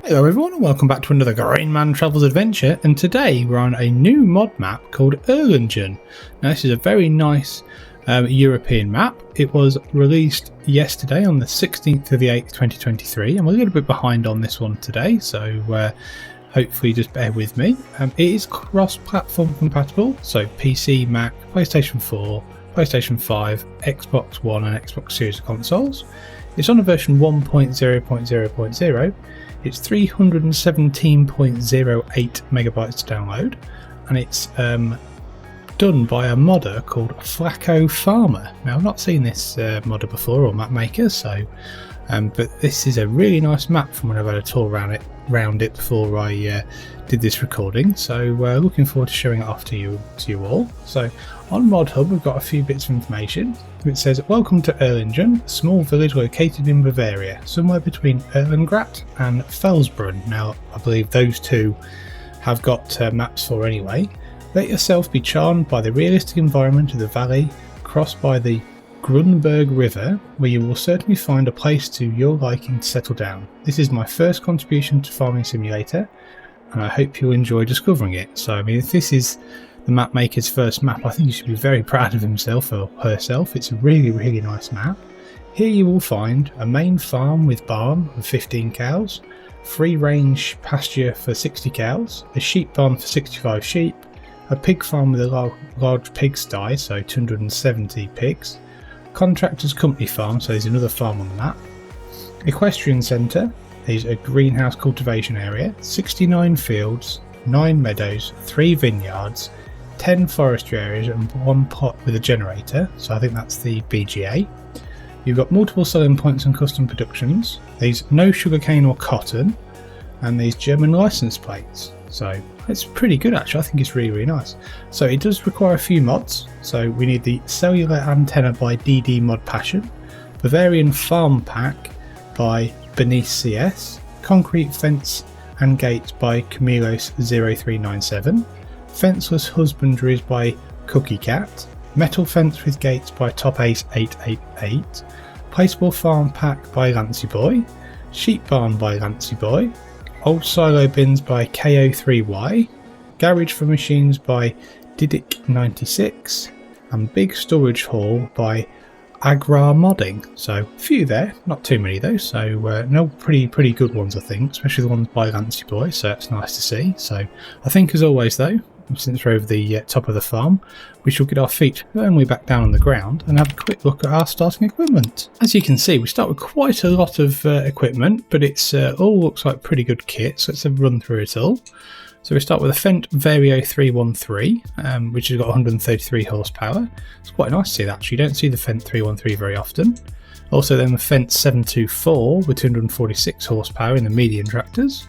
Hello everyone and welcome back to another Grainman Travels adventure, and today we're on a new mod map called Erlingen. Now this is a very nice European map. It was released yesterday on the 16th of the 8th 2023. I'm a little bit behind on this one today, so hopefully just bear with me. It is cross-platform compatible, so PC, Mac, PlayStation 4, PlayStation 5, Xbox One and Xbox Series consoles. It's on a version 1.0.0.0. It's 317.08 megabytes to download, and it's done by a modder called flacoFarmer. Now I've not seen this modder before, or map maker, so but this is a really nice map from when I've had a tour around it before I did this recording. So looking forward to showing it off to you all. So on Mod Hub we've got a few bits of information. It says, welcome to Erlingen, a small village located in Bavaria, somewhere between Erlingen and Felsbrunn. Now, I believe those two have got maps for anyway. Let yourself be charmed by the realistic environment of the valley, crossed by the Grunberg River, where you will certainly find a place to your liking to settle down. This is my first contribution to Farming Simulator, and I hope you'll enjoy discovering it. So, I mean, if this is the map maker's first map, I think he should be very proud of himself or herself. It's a really, really nice map. Here you will find a main farm with barn of 15 cows, free range pasture for 60 cows, a sheep barn for 65 sheep, a pig farm with a large pigsty, so 270 pigs, contractor's company farm, so there's another farm on the map, equestrian centre, there's a greenhouse cultivation area, 69 fields, 9 meadows, 3 vineyards, 10 forestry areas and 1 plot with a generator, so I think that's the BGA. You've got multiple selling points and custom productions. There's no sugarcane or cotton, and these German license plates. So it's pretty good actually. I think it's really, really nice. So it does require a few mods. So we need the Cellular antenna by ModPassion, Bavarian farm pack by BERNIESCS, concrete fence and gates by Camillos0397, Fenceless Husbandries by CookieCat, metal fence with gates by Top888, Placeable farm pack by Lancyboi, sheep barn by Lancyboi, old silo bins by KO3Y, garage for machines by Didic96, and big storage hall by Agrar modding. So a few there, not too many though, so no pretty good ones I think, especially the ones by Lancyboi, so that's nice to see. So I think as always though, since we're over the top of the farm, we shall get our feet firmly back down on the ground and have a quick look at our starting equipment. As you can see, we start with quite a lot of equipment, but it's all looks like pretty good kit, so let's have a run through it all. So we start with a Fendt Vario 313, which has got 133 horsepower. It's quite nice to see that actually, you don't see the Fendt 313 very often. Also then the Fendt 724 with 246 horsepower in the medium tractors.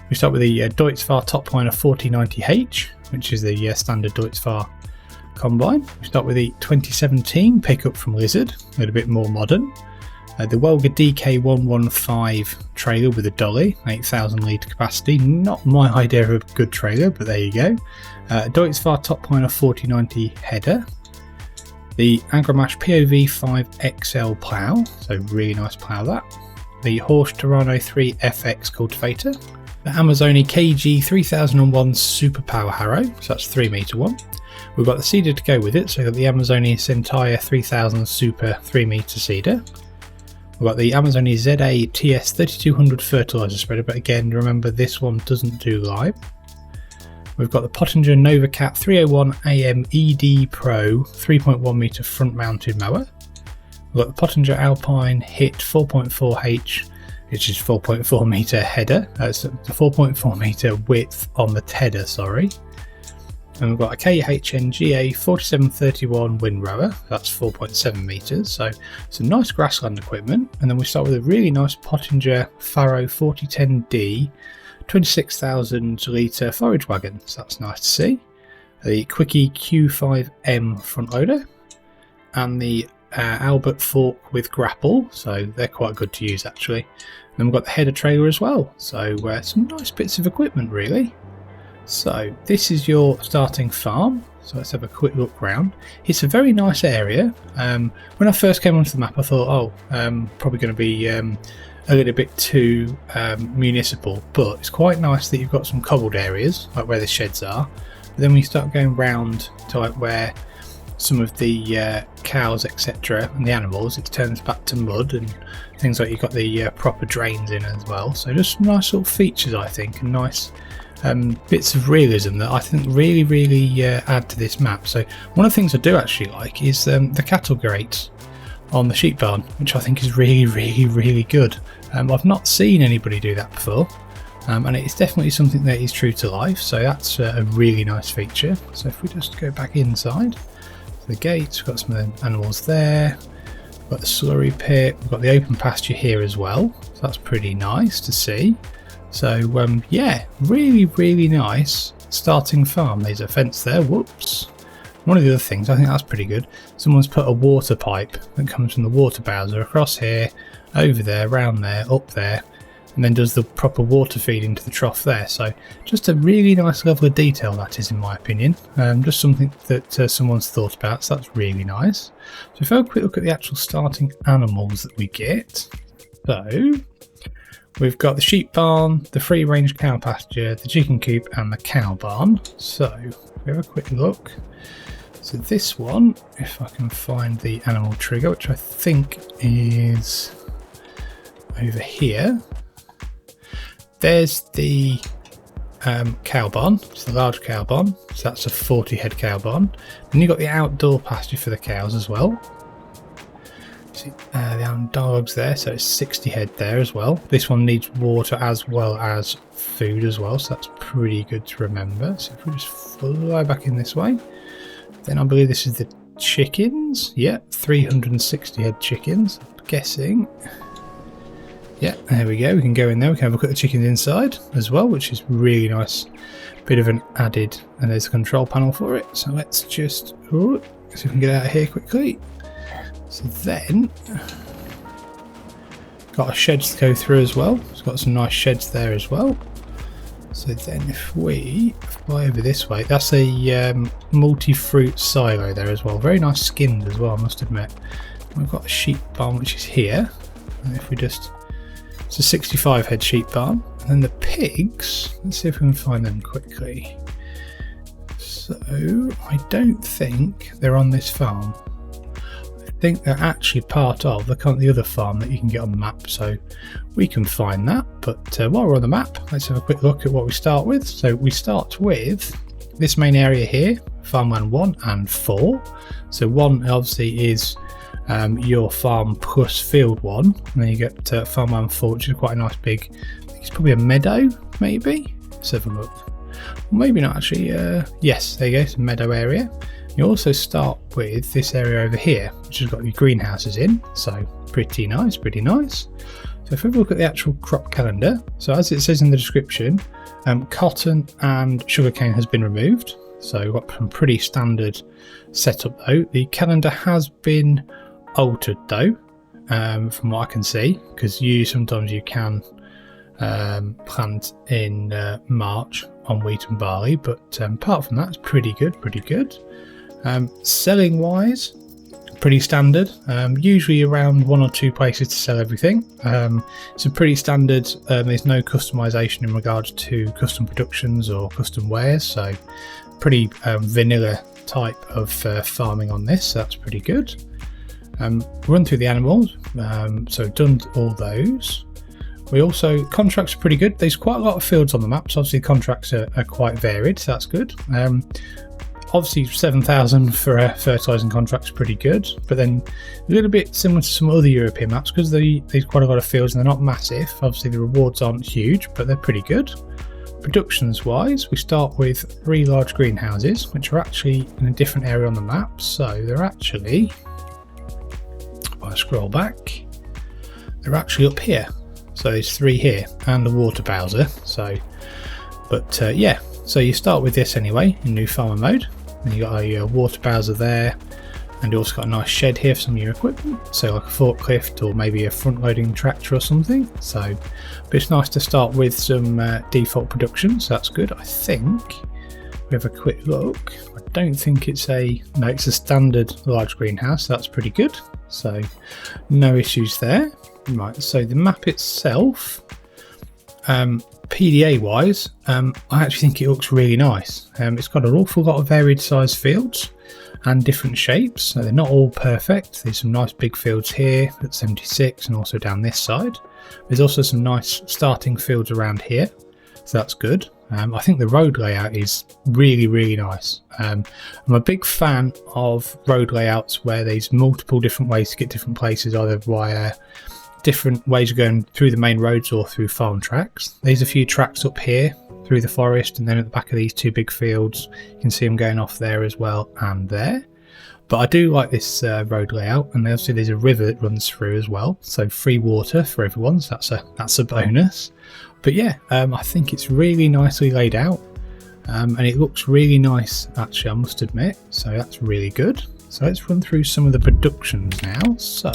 We start with the Deutz-Fahr Topliner 4090H, which is the standard Deutz-Fahr combine. We start with the 2017 pickup from Lizard, a little bit more modern. The Welger DK115 trailer with a dolly, 8,000 litre capacity. Not my idea of a good trailer, but there you go. Deutz-Fahr Topliner 4090 header. The Agrar POV5 XL plough, so really nice plough that. The Horsch Terrano 3 FX cultivator. The Amazoni KG 3001 Super Power Harrow, so that's 3 metre one. We've got the seeder to go with it, so we've got the Amazoni Centire 3000 Super 3 metre seeder. We've got the Amazoni ZA TS 3200 fertiliser spreader, but again remember this one doesn't do live. We've got the Pottinger NovaCat 301 AM ED Pro 3.1 metre front mounted mower. We've got the Pottinger Alpine HIT 4.4H, which is 4.4 metre header. That's the 4.4 metre width on the header, sorry. And we've got a KHNGA 4731 windrower, that's 4.7 metres, so some nice grassland equipment. And then we start with a really nice Pottinger Faro 4010D 26,000 litre forage wagon, so that's nice to see. The Quickie Q5M front loader, and the Albert fork with grapple, so they're quite good to use actually. And then we've got the header trailer as well, so some nice bits of equipment really. So this is your starting farm, so let's have a quick look round. It's a very nice area. When I first came onto the map I thought, oh, probably going to be a little bit too municipal, but it's quite nice that you've got some cobbled areas like where the sheds are. But then when you start going round to like where some of the cows etc and the animals, it turns back to mud and things like you've got the proper drains in as well. So just nice little features, I think, and nice bits of realism that I think really add to this map. So one of the things I do actually like is the cattle grates on the sheep barn, which I think is really good. I've not seen anybody do that before, and it's definitely something that is true to life, so that's a really nice feature. So if we just go back inside the gates, we've got some of the animals there, we've got the slurry pit, we've got the open pasture here as well, so that's pretty nice to see. So yeah, really nice starting farm. There's a fence there, whoops. One of the other things, I think that's pretty good, someone's put a water pipe that comes from the water bowser across here, over there, round there, up there, and then does the proper water feed into the trough there. So just a really nice level of detail, that is, in my opinion. Just something that someone's thought about, so that's really nice. So if I have a quick look at the actual starting animals that we get. So we've got the sheep barn, the free range cow pasture, the chicken coop and the cow barn. So if we have a quick look. So this one, if I can find the animal trigger, which I think is over here. There's the cow barn, it's the large cow barn, so that's a 40 head cow barn. Then you've got the outdoor pasture for the cows as well. See the dogs there, so it's 60 head there as well. This one needs water as well as food as well, so that's pretty good to remember. So if we just fly back in this way, then I believe this is the chickens. Yep, 360 head chickens, I'm guessing. Yeah, there we go, we can go in there, we can have a look at the chickens inside as well, which is really nice. Bit of an added, and there's a control panel for it. So let's just, see if we can get out of here quickly. So then, got a sheds to go through as well. It's got some nice sheds there as well. So then if we fly over this way, that's a multi-fruit silo there as well. Very nice skinned as well, I must admit. We've got a sheep barn which is here. And if we just, it's a 65 head sheep barn. And then the pigs, let's see if we can find them quickly. So I don't think they're on this farm. I think they're actually part of the other farm that you can get on the map, so we can find that. But while we're on the map, let's have a quick look at what we start with. So we start with this main area here, farmland 1 and 4. So 1 obviously is your farm plus field 1, and then you get farmland 4, which is quite a nice big, I think it's probably a meadow, maybe? Let's have a look. Maybe not actually, yes, there you go, it's a meadow area. You also start with this area over here, which has got your greenhouses in, so pretty nice. So if we look at the actual crop calendar, so as it says in the description, cotton and sugarcane has been removed, so we've got some pretty standard setup though. The calendar has been altered though, from what I can see, because sometimes you can plant in March on wheat and barley, but apart from that, it's pretty good. Selling wise, pretty standard, usually around 1 or 2 places to sell everything. It's a pretty standard, there's no customization in regards to custom productions or custom wares, so pretty vanilla type of farming on this, so that's pretty good. Run through the animals, so done all those. We also, contracts are pretty good. There's quite a lot of fields on the map, so obviously contracts are quite varied, so that's good. Obviously 7,000 for a fertilising contract is pretty good, but then a little bit similar to some other European maps because there's quite a lot of fields and they're not massive. Obviously the rewards aren't huge, but they're pretty good. Productions wise, we start with 3 large greenhouses, which are actually in a different area on the map. So they're actually, if I scroll back, they're actually up here. So there's 3 here and a water bowser. So, but yeah, so you start with this anyway in new farmer mode. And you got a water bowser there, and you also got a nice shed here for some of your equipment, so like a forklift or maybe a front loading tractor or something. So but it's nice to start with some default production, so that's good. I think we have a quick look. I don't think it's it's a standard large greenhouse, so that's pretty good, so no issues there. Right, so the map itself, PDA wise, I actually think it looks really nice. It's got an awful lot of varied size fields and different shapes, so they're not all perfect. There's some nice big fields here at 76 and also down this side. There's also some nice starting fields around here, so that's good. I think the road layout is really nice. I'm a big fan of road layouts where there's multiple different ways to get different places, either via different ways of going through the main roads or through farm tracks. There's a few tracks up here through the forest, and then at the back of these two big fields you can see them going off there as well and there. But I do like this road layout, and obviously there's a river that runs through as well, so free water for everyone, so that's a bonus. But yeah, I think it's really nicely laid out, and it looks really nice actually, I must admit, so that's really good. So let's run through some of the productions now. So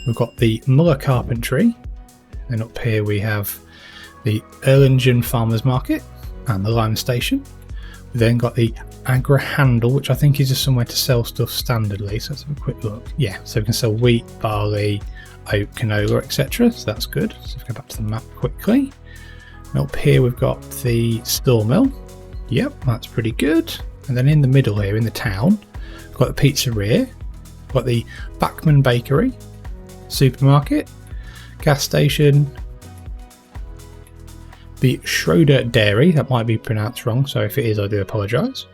we've got the Muller Carpentry, and up here we have the Erlingen Farmers Market and the Lime Station. We've then got the Agrar Handle, which I think is just somewhere to sell stuff standardly, so let's have a quick look. Yeah, so we can sell wheat, barley, oat, canola, etc, so that's good. So let's go back to the map quickly. And up here we've got the Sawmill. Yep, that's pretty good. And then in the middle here, in the town, we've got the Pizzeria, we've got the Bachmann Bakery, Supermarket, Gas Station, the Schroeder Dairy, that might be pronounced wrong, so if it is I do apologise.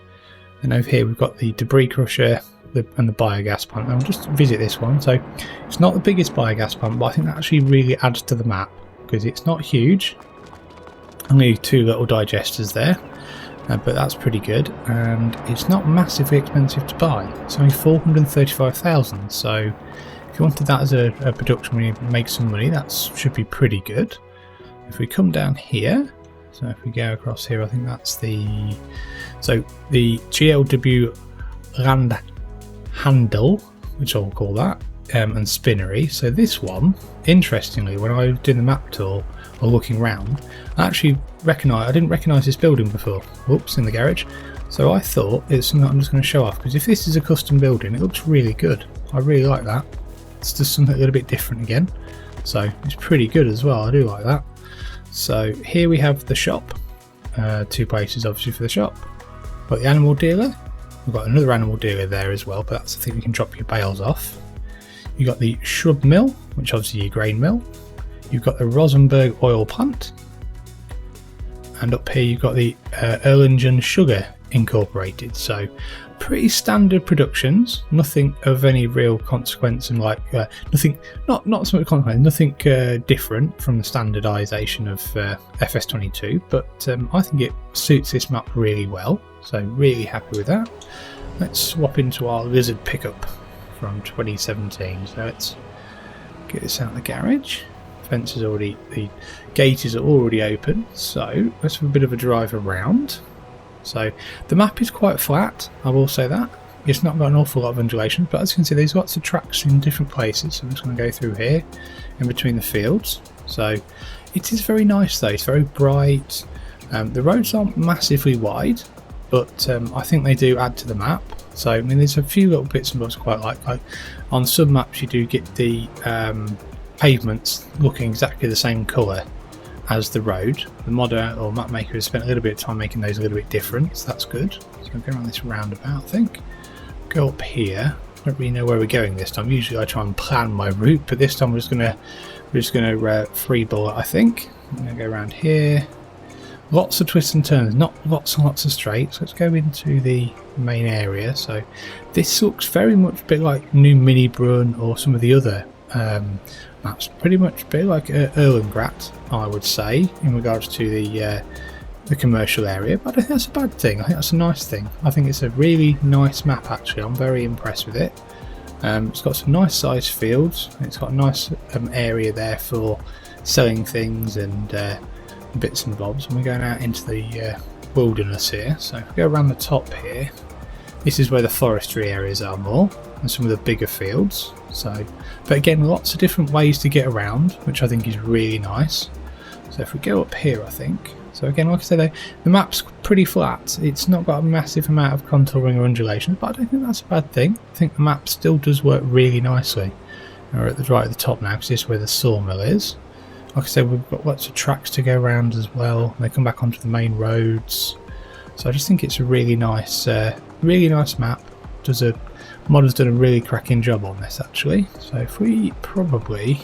And over here we've got the Debris Crusher and the Biogas Plant. I'll just visit this one. So it's not the biggest biogas plant, but I think that actually really adds to the map because it's not huge. Only two little digesters there, but that's pretty good, and it's not massively expensive to buy. It's only 435,000, so if you wanted that as a production when you make some money, that should be pretty good. If we come down here, so if we go across here, I think that's the GLW Land Handle, which I'll call that, and Spinnery. So this one, interestingly, when I was doing the map tour or looking around, I didn't recognise this building before. Whoops, in the garage. So I thought it's something I'm just going to show off, because if this is a custom building, it looks really good. I really like that. It's just something a little bit different again, so it's pretty good as well. I do like that. So here we have the shop, two places obviously for the shop. We've got the animal dealer, we've got another animal dealer there as well, but that's the thing you can drop your bales off. You've got the shrub mill, which obviously your grain mill. You've got the Rosenberg oil plant, and up here you've got the Erlingen Sugar Incorporated. So pretty standard productions, nothing of any real consequence, and like nothing, not so much consequence, nothing different from the standardisation of FS22. But I think it suits this map really well, so really happy with that. Let's swap into our lizard pickup from 2017. So let's get this out of the garage. Fence is already, the gate is already open, so let's have a bit of a drive around. So the map is quite flat, I will say that. It's not got an awful lot of undulation, but as you can see there's lots of tracks in different places, so I'm just going to go through here in between the fields. So it is very nice though, it's very bright. The roads aren't massively wide, but I think they do add to the map. So I mean, there's a few little bits and bobs I quite like on some maps you do get the pavements looking exactly the same colour as the road. The modder or map maker has spent a little bit of time making those a little bit different, so that's good. So we'll go around this roundabout, I think. Go up here. I don't really know where we're going this time. Usually I try and plan my route, but this time we're just gonna freeball it, I think. I'm gonna go around here. Lots of twists and turns, not lots and lots of straights. So let's go into the main area. So this looks very much a bit like New Minibrun or some of the other maps, pretty much a bit like Erlingen, I would say, in regards to the commercial area, but I think that's a bad thing. I think that's a nice thing. I think it's a really nice map actually. I'm very impressed with it. It's got some nice sized fields, it's got a nice area there for selling things and bits and bobs, and we're going out into the wilderness here. So if we go around the top here, this is where the forestry areas are more, and some of the bigger fields. So, but again, lots of different ways to get around, which I think is really nice. So if we go up here, I think, so again, like I said, the map's pretty flat. It's not got a massive amount of contouring or undulation, but I don't think that's a bad thing. I think the map still does work really nicely. We're at the right at the top now because this is where the sawmill is. Like I said, we've got lots of tracks to go around as well. They come back onto the main roads. So I just think it's a really nice map. Modder's done a really cracking job on this actually. So if we probably,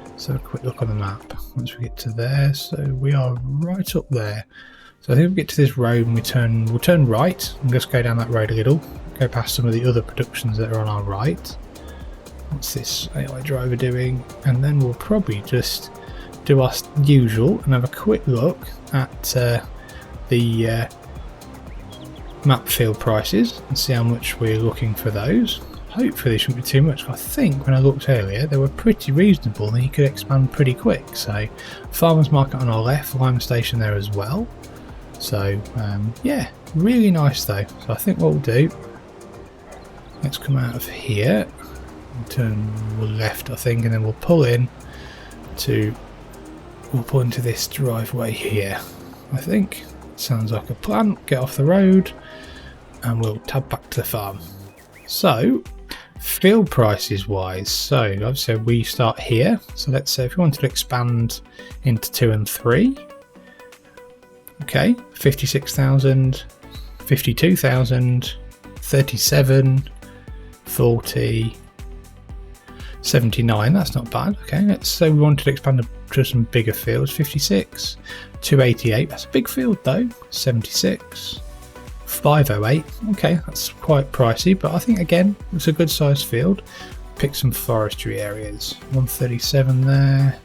let's have a quick look on the map once we get to there. So we are right up there. So I think we get to this road and we'll turn right and just go down that road a little. Go past some of the other productions that are on our right. What's this AI driver doing? And then we'll probably just do our usual and have a quick look at the map field prices and see how much we're looking for those. Hopefully it shouldn't be too much. I think when I looked earlier they were pretty reasonable and you could expand pretty quick. So farmers market on our left, lime station there as well. So yeah, really nice though. So I think what we'll do, let's come out of here and turn left I think, and then we'll pull into this driveway here. I think sounds like a plan. Get off the road and we'll tab back to the farm. So field prices wise, so obviously we start here. So let's say if we wanted to expand into 2 and 3, okay, 56,000, 52,000, 37, 40, 79, that's not bad. Okay, let's say we wanted to expand to some bigger fields. 56, 288, that's a big field though. 76, 508, okay, that's quite pricey, but I think again it's a good sized field. Pick some forestry areas. 137 there,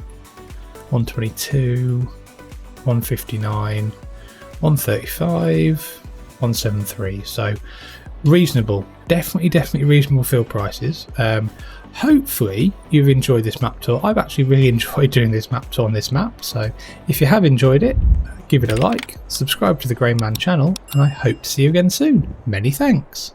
122, 159, 135, 173. So reasonable, definitely reasonable field prices. Hopefully you've enjoyed this map tour. I've actually really enjoyed doing this map tour on this map, so if you have enjoyed it, give it a like, subscribe to the Grainman channel, and I hope to see you again soon. Many thanks.